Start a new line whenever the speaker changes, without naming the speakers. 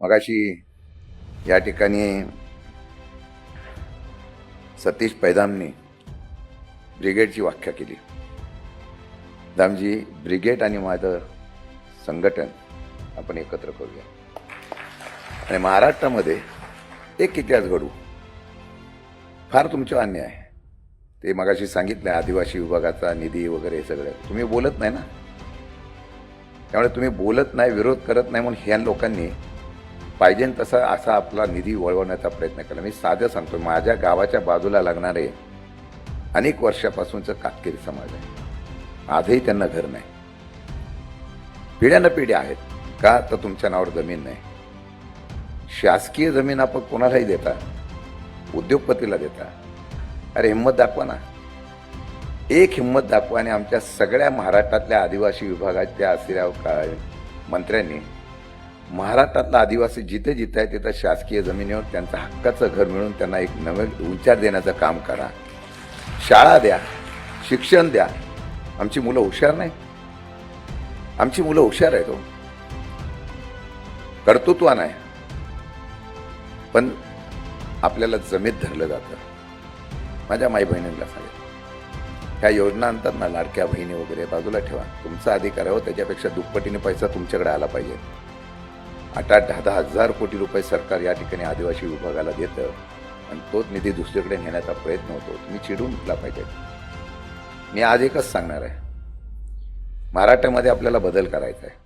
मगाशी या ठिकाणी सतीश पैदामनी ब्रिगेडची व्याख्या केली. दामजी, ब्रिगेड आणि माझं संघटन आपण एकत्र करूया आणि महाराष्ट्रामध्ये एक इतिहास घडू. फार तुमचं अन्याय आहे ते मगाशी सांगितलं. आदिवासी विभागाचा निधी वगैरे सगळं तुम्ही बोलत नाही ना, त्यामुळे तुम्ही बोलत नाही, विरोध करत नाही, म्हणून ह्या लोकांनी पाहिजे तसा असा आपला निधी वळवण्याचा प्रयत्न केला. मी साधं सांगतो, माझ्या गावाच्या बाजूला लागणारे अनेक वर्षापासूनचं कातकरी समाज आहे. आजही त्यांना घर नाही, पिढ्यानं पिढ्या आहेत. का तर तुमच्या नावावर जमीन नाही. शासकीय जमीन आपण कोणालाही देता, उद्योगपतीला देता. अरे हिंमत दाखवा ना, एक हिंमत दाखवा. आणि आमच्या सगळ्या महाराष्ट्रातल्या आदिवासी विभागाच्या असलेल्या मंत्र्यांनी महाराष्ट्रातला आदिवासी जिथे जिथे आहे तिथं शासकीय जमिनीवर त्यांचं हक्काचं घर मिळून त्यांना एक नवे उच्चार देण्याचं काम करा. शाळा द्या, शिक्षण द्या. आमची मुलं हुशार नाही, आमची मुलं हुशार आहेत. हो, कर्तृत्वान आहे, पण आपल्याला जमीत धरलं जातं. माझ्या माई बहिणींना सांगेल, ह्या योजना आणतात ना, लाडक्या बहिणी वगैरे, बाजूला ठेवा. तुमचा अधिकार आहे हो, त्याच्यापेक्षा दुप्पटीने पैसा तुमच्याकडे आला पाहिजे. 8-10 हजार कोटी रुपये सरकार या ठिकाणी आदिवासी विभागाला देतं आणि तोच निधी दुसरीकडे नेण्याचा प्रयत्न होतो. तुम्ही चिडून उठला पाहिजे. मी आज एकच सांगणार आहे, महाराष्ट्रामध्ये आपल्याला बदल करायचा आहे.